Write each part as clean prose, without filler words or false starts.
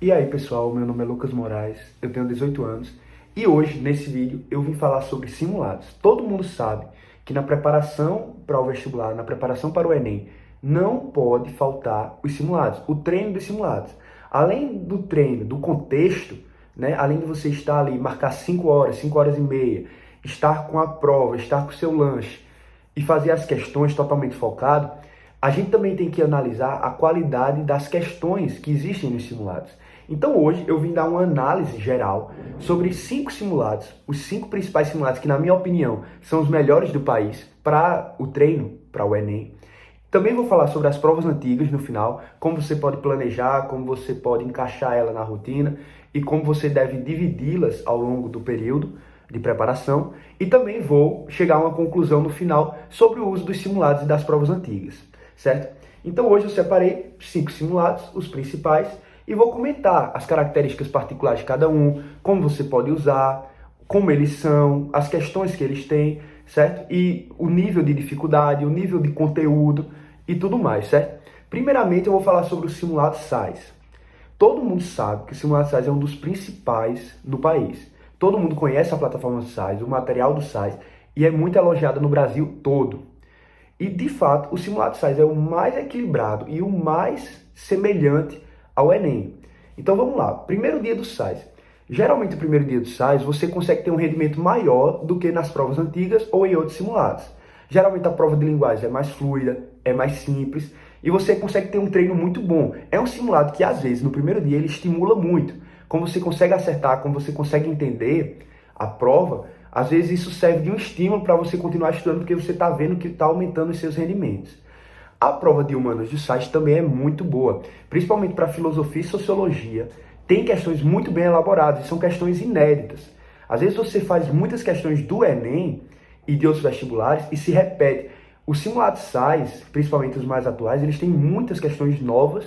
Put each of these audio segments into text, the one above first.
E aí pessoal, meu nome é Lucas Moraes, eu tenho 18 anos e hoje, nesse vídeo, eu vim falar sobre simulados. Todo mundo sabe que na preparação para o vestibular, na preparação para o Enem, não pode faltar os simulados, o treino dos simulados. Além do treino, do contexto, né, além de você estar ali, marcar 5 horas, 5 horas e meia, estar com a prova, estar com o seu lanche e fazer as questões totalmente focado, a gente também tem que analisar a qualidade das questões que existem nos simulados. Então hoje eu vim dar uma análise geral sobre 5 simulados, os 5 principais simulados que, na minha opinião, são os melhores do país para o treino, para o Enem. Também vou falar sobre as provas antigas no final, como você pode planejar, como você pode encaixar ela na rotina e como você deve dividi-las ao longo do período de preparação. E também vou chegar a uma conclusão no final sobre o uso dos simulados e das provas antigas, certo? Então hoje eu separei 5 simulados, os principais, e vou comentar as características particulares de cada um, como você pode usar, como eles são, as questões que eles têm, certo? E o nível de dificuldade, o nível de conteúdo e tudo mais, certo? Primeiramente eu vou falar sobre o simulado SAS. Todo mundo sabe que o simulado SAS é um dos principais no país. Todo mundo conhece a plataforma SAS, o material do SAS, e é muito elogiado no Brasil todo. E, de fato, o simulado SAS é o mais equilibrado e o mais semelhante ao Enem. Então, vamos lá. Primeiro dia do SAS. Geralmente, o primeiro dia do SAS, você consegue ter um rendimento maior do que nas provas antigas ou em outros simulados. Geralmente, a prova de linguagem é mais fluida, é mais simples e você consegue ter um treino muito bom. É um simulado que, às vezes, no primeiro dia, ele estimula muito. Como você consegue acertar, como você consegue entender a prova, às vezes isso serve de um estímulo para você continuar estudando, porque você está vendo que está aumentando os seus rendimentos. A prova de humanos do SAIS também é muito boa, principalmente para filosofia e sociologia. Tem questões muito bem elaboradas e são questões inéditas. Às vezes você faz muitas questões do Enem e de outros vestibulares e se repete. Os simulados SAIS, principalmente os mais atuais, eles têm muitas questões novas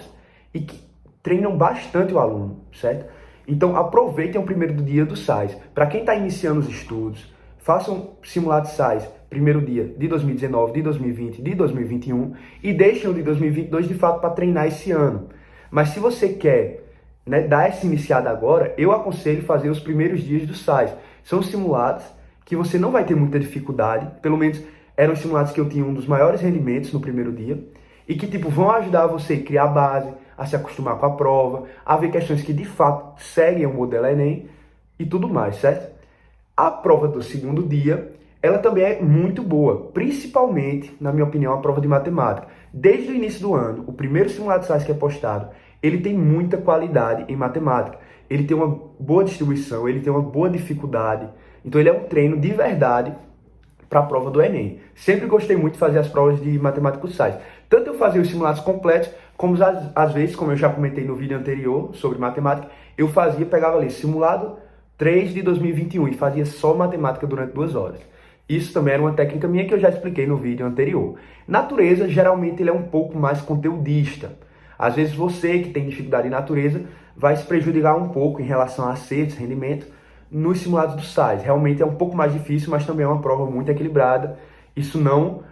e que treinam bastante o aluno, certo? Então aproveitem o primeiro dia do SAIS. Para quem está iniciando os estudos, façam simulado SAIS primeiro dia de 2019, de 2020, de 2021 e deixem o de 2022 de fato para treinar esse ano. Mas se você quer, né, dar essa iniciada agora, eu aconselho fazer os primeiros dias do SAIS. São simulados que você não vai ter muita dificuldade, pelo menos eram os simulados que eu tinha um dos maiores rendimentos no primeiro dia, e que tipo vão ajudar você a criar base, a se acostumar com a prova, a ver questões que de fato seguem o modelo Enem e tudo mais, certo? A prova do segundo dia, ela também é muito boa, principalmente, na minha opinião, a prova de matemática. Desde o início do ano, o primeiro simulado SAS que é postado, ele tem muita qualidade em matemática. Ele tem uma boa distribuição, ele tem uma boa dificuldade. Então ele é um treino de verdade para a prova do Enem. Sempre gostei muito de fazer as provas de matemática SAS. Tanto eu fazia os simulados completos, como às vezes, como eu já comentei no vídeo anterior sobre matemática, eu pegava ali simulado 3 de 2021 e fazia só matemática durante 2 horas. Isso também era uma técnica minha que eu já expliquei no vídeo anterior. Natureza, geralmente, ele é um pouco mais conteudista. Às vezes você que tem dificuldade em natureza vai se prejudicar um pouco em relação a acertos, rendimento, nos simulados do SAS. Realmente é um pouco mais difícil, mas também é uma prova muito equilibrada. Isso não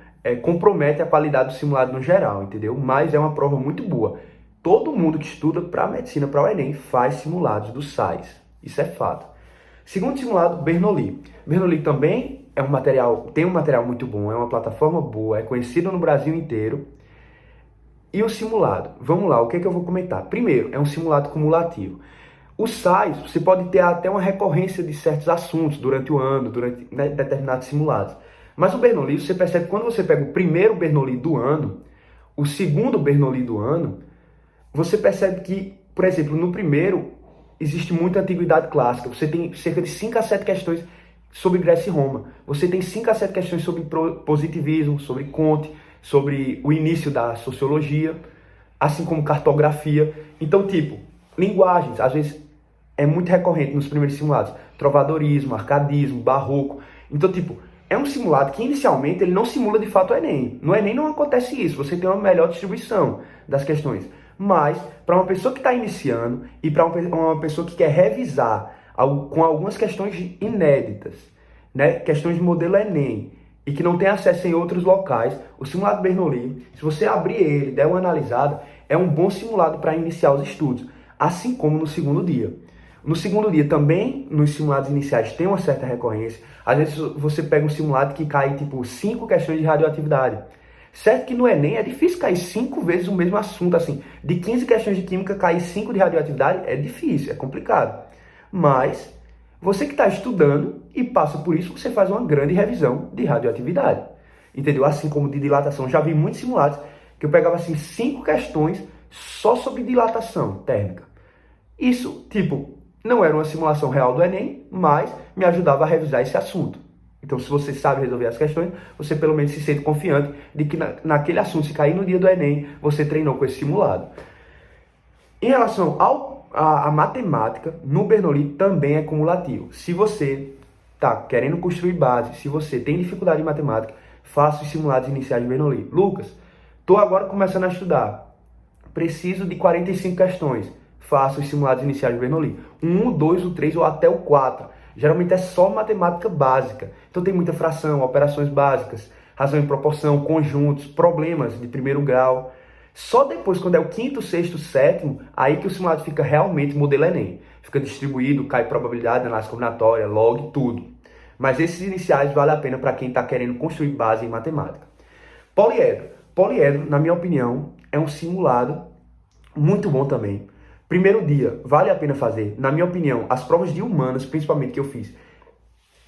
compromete a qualidade do simulado no geral, entendeu? Mas é uma prova muito boa. Todo mundo que estuda para medicina, para o Enem, faz simulados do SAS. Isso é fato. Segundo simulado, Bernoulli. Bernoulli também é um material, tem um material muito bom, é uma plataforma boa, é conhecido no Brasil inteiro. E o simulado? Vamos lá, o que é que eu vou comentar? Primeiro, é um simulado cumulativo. O SAS, você pode ter até uma recorrência de certos assuntos durante o ano, durante, né, determinados simulados. Mas o Bernoulli, você percebe que quando você pega o primeiro Bernoulli do ano, o segundo Bernoulli do ano, você percebe que, por exemplo, no primeiro, existe muita antiguidade clássica. Você tem cerca de 5 a 7 questões sobre Grécia e Roma. Você tem 5 a 7 questões sobre positivismo, sobre Comte, sobre o início da sociologia, assim como cartografia. Então, tipo, linguagens, às vezes é muito recorrente nos primeiros simulados. Trovadorismo, arcadismo, barroco. Então, tipo, é um simulado que inicialmente ele não simula de fato o Enem. No Enem não acontece isso, você tem uma melhor distribuição das questões. Mas, para uma pessoa que está iniciando e para uma pessoa que quer revisar com algumas questões inéditas, né, questões de modelo Enem, e que não tem acesso em outros locais, o simulado Bernoulli, se você abrir ele, der uma analisada, é um bom simulado para iniciar os estudos. assim como no segundo dia. No segundo dia também, nos simulados iniciais, tem uma certa recorrência. Às vezes você pega um simulado que cai, tipo, 5 questões de radioatividade. Certo que no Enem é difícil cair 5 vezes o mesmo assunto, assim. De 15 questões de química, cair 5 de radioatividade é difícil, é complicado. Mas, você que está estudando e passa por isso, você faz uma grande revisão de radioatividade. Entendeu? Assim como de dilatação. Já vi muitos simulados que eu pegava, assim, 5 questões só sobre dilatação térmica. Isso, tipo, não era uma simulação real do Enem, mas me ajudava a revisar esse assunto. Então, se você sabe resolver as questões, você pelo menos se sente confiante de que naquele assunto, se cair no dia do Enem, você treinou com esse simulado. Em relação à matemática, no Bernoulli também é cumulativo. Se você está querendo construir base, se você tem dificuldade em matemática, faça os simulados iniciais de Bernoulli. Lucas, estou agora começando a estudar. Preciso de 45 questões. Faça os simulados iniciais de Bernoulli. O 1, o 2, o 3 ou até o 4. Geralmente é só matemática básica. Então tem muita fração, operações básicas, razão e proporção, conjuntos, problemas de primeiro grau. Só depois, quando é o quinto, sexto, sétimo, aí que o simulado fica realmente modelo Enem. Fica distribuído, cai probabilidade, análise combinatória, log, tudo. Mas esses iniciais vale a pena para quem está querendo construir base em matemática. Poliedro. Poliedro, na minha opinião, é um simulado muito bom também. Primeiro dia, vale a pena fazer. Na minha opinião, as provas de humanas, principalmente que eu fiz,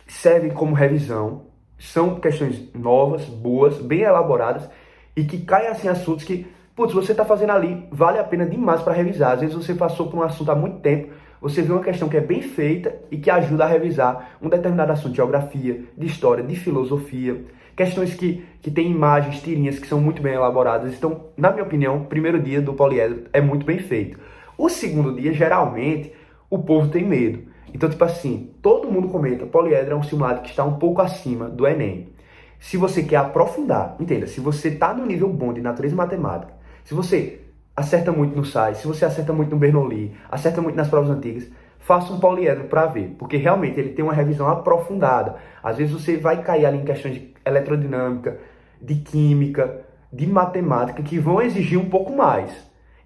servem como revisão. São questões novas, boas, bem elaboradas e que caem assim assuntos que, putz, você está fazendo ali, vale a pena demais para revisar. Às vezes você passou por um assunto há muito tempo, você vê uma questão que é bem feita e que ajuda a revisar um determinado assunto de geografia, de história, de filosofia. Questões que tem imagens, tirinhas que são muito bem elaboradas. Então, na minha opinião, o primeiro dia do poliedro é muito bem feito. O segundo dia, geralmente, o povo tem medo. Então, tipo assim, todo mundo comenta, poliedro é um simulado que está um pouco acima do Enem. Se você quer aprofundar, entenda, se você está no nível bom de natureza e matemática, se você acerta muito no SAIS, se você acerta muito no Bernoulli, acerta muito nas provas antigas, faça um poliedro para ver, porque realmente ele tem uma revisão aprofundada. Às vezes você vai cair ali em questões de eletrodinâmica, de química, de matemática, que vão exigir um pouco mais.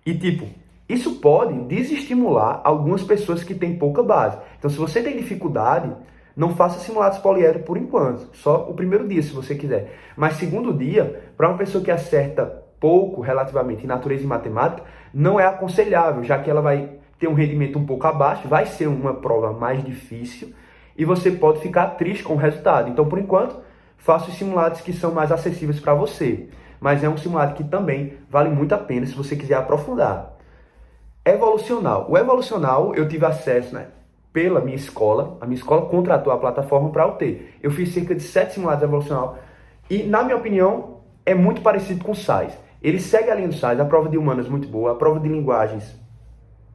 E tipo, isso pode desestimular algumas pessoas que têm pouca base. Então, se você tem dificuldade, não faça simulados poliedro por enquanto. Só o primeiro dia, se você quiser. Mas segundo dia, para uma pessoa que acerta pouco relativamente em natureza e matemática, não é aconselhável, já que ela vai ter um rendimento um pouco abaixo, vai ser uma prova mais difícil e você pode ficar triste com o resultado. Então, por enquanto, faça os simulados que são mais acessíveis para você. Mas é um simulado que também vale muito a pena se você quiser aprofundar. Evolucional. O evolucional eu tive acesso, né, pela minha escola. A minha escola contratou a plataforma para eu ter. Eu fiz cerca de 7 simulados evolucional e, na minha opinião, é muito parecido com o SAIS. Ele segue a linha do SAIS, a prova de humanas muito boa, a prova de linguagens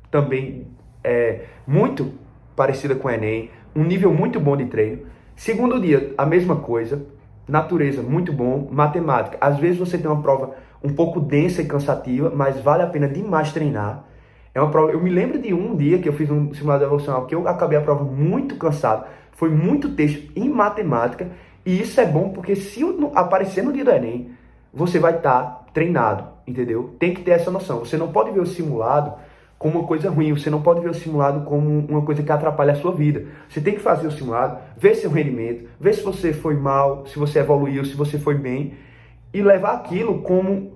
também é muito parecida com o Enem, um nível muito bom de treino. Segundo dia, a mesma coisa, natureza muito bom, matemática. Às vezes você tem uma prova um pouco densa e cansativa, mas vale a pena demais treinar. É uma prova, eu me lembro de um dia que eu fiz um simulado evolucional que eu acabei a prova muito cansado. Foi muito texto em matemática. E isso é bom porque se aparecer no dia do Enem, você vai estar treinado, entendeu? Tem que ter essa noção. Você não pode ver o simulado como uma coisa ruim. Você não pode ver o simulado como uma coisa que atrapalha a sua vida. Você tem que fazer o simulado, ver seu rendimento, ver se você foi mal, se você evoluiu, se você foi bem. E levar aquilo como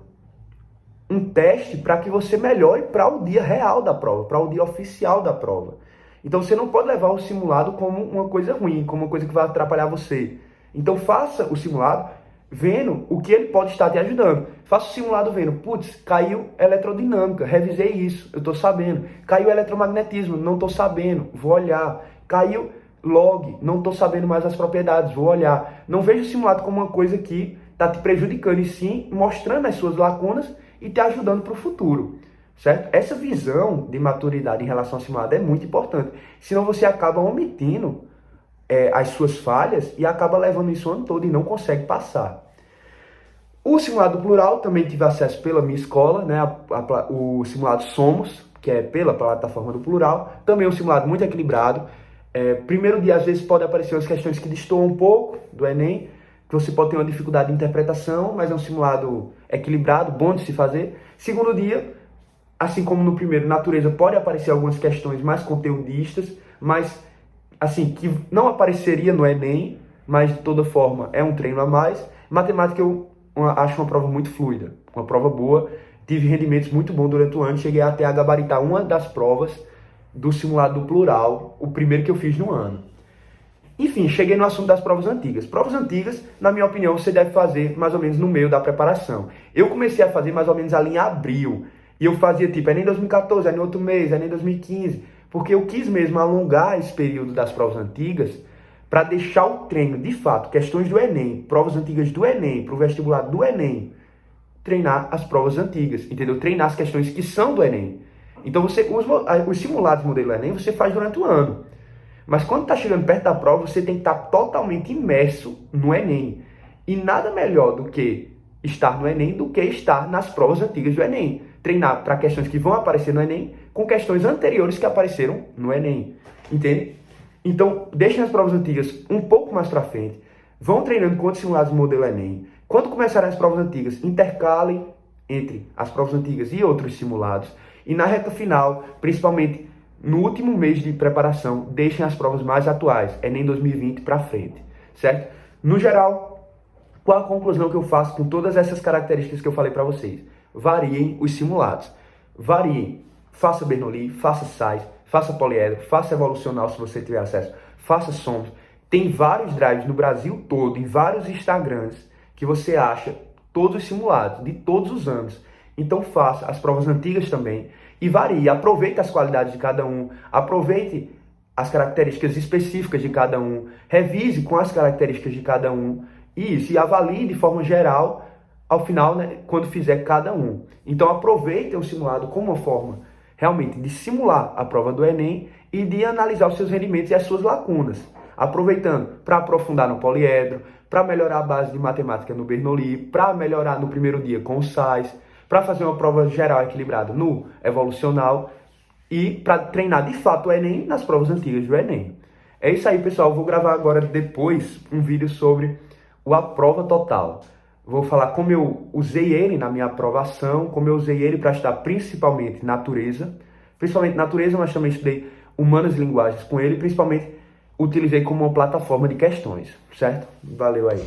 um teste para que você melhore para o dia real da prova, para o dia oficial da prova. Então você não pode levar o simulado como uma coisa ruim, como uma coisa que vai atrapalhar você. Então faça o simulado vendo o que ele pode estar te ajudando. Faça o simulado vendo, putz, caiu eletrodinâmica, revisei isso, eu estou sabendo. Caiu eletromagnetismo, não estou sabendo, vou olhar. Caiu log, não estou sabendo mais as propriedades, vou olhar. Não veja o simulado como uma coisa que está te prejudicando, e sim mostrando as suas lacunas e te ajudando para o futuro, certo? Essa visão de maturidade em relação ao simulado é muito importante, senão você acaba omitindo as suas falhas e acaba levando isso o ano todo e não consegue passar. O simulado plural também tive acesso pela minha escola, né? O simulado Somos, que é pela plataforma do plural, também é um simulado muito equilibrado. Primeiro dia, às vezes, pode aparecer umas questões que destoam um pouco do Enem, que você pode ter uma dificuldade de interpretação, mas é um simulado equilibrado, bom de se fazer. Segundo dia, assim como no primeiro, natureza, pode aparecer algumas questões mais conteudistas, mas assim, que não apareceria no Enem, mas de toda forma é um treino a mais. Matemática eu acho uma prova muito fluida, uma prova boa, tive rendimentos muito bons durante o ano, cheguei até a gabaritar uma das provas do simulado do plural, o primeiro que eu fiz no ano. Enfim, cheguei no assunto das provas antigas. Provas antigas, na minha opinião, você deve fazer mais ou menos no meio da preparação. Eu comecei a fazer mais ou menos ali em abril, e eu fazia tipo, Enem 2014, Enem outro mês, Enem 2015, porque eu quis mesmo alongar esse período das provas antigas para deixar o treino, de fato, questões do Enem, provas antigas do Enem, para o vestibular do Enem, treinar as provas antigas, entendeu? Treinar as questões que são do Enem. Então, os simulados modelo Enem você faz durante o ano. Mas quando está chegando perto da prova, você tem que estar totalmente imerso no Enem. E nada melhor do que estar no Enem do que estar nas provas antigas do Enem. Treinar para questões que vão aparecer no Enem com questões anteriores que apareceram no Enem. Entende? Então, deixem as provas antigas um pouco mais para frente. Vão treinando com os simulados do modelo Enem. Quando começarem as provas antigas, intercalem entre as provas antigas e outros simulados. E na reta final, principalmente no último mês de preparação, deixem as provas mais atuais, Enem 2020 para frente, certo? No geral, qual a conclusão que eu faço com todas essas características que eu falei para vocês? Variem os simulados. Variem. Faça Bernoulli, faça SAIS, faça poliedro, faça evolucional se você tiver acesso, faça SOMS. Tem vários drives no Brasil todo, em vários Instagrams, que você acha todos os simulados, de todos os anos. Então faça as provas antigas também e varie, aproveite as qualidades de cada um, aproveite as características específicas de cada um, revise com as características de cada um, e avalie de forma geral ao final, né, quando fizer cada um. Então aproveite o simulado como uma forma realmente de simular a prova do Enem e de analisar os seus rendimentos e as suas lacunas, aproveitando para aprofundar no poliedro, para melhorar a base de matemática no Bernoulli, para melhorar no primeiro dia com o SAIS, para fazer uma prova geral equilibrada no evolucional e para treinar de fato o Enem nas provas antigas do Enem. É isso aí, pessoal. Vou gravar agora depois um vídeo sobre a prova total. Vou falar como eu usei ele na minha aprovação, como eu usei ele para estudar principalmente natureza, mas também estudei humanas e linguagens com ele, principalmente utilizei como uma plataforma de questões, certo? Valeu aí.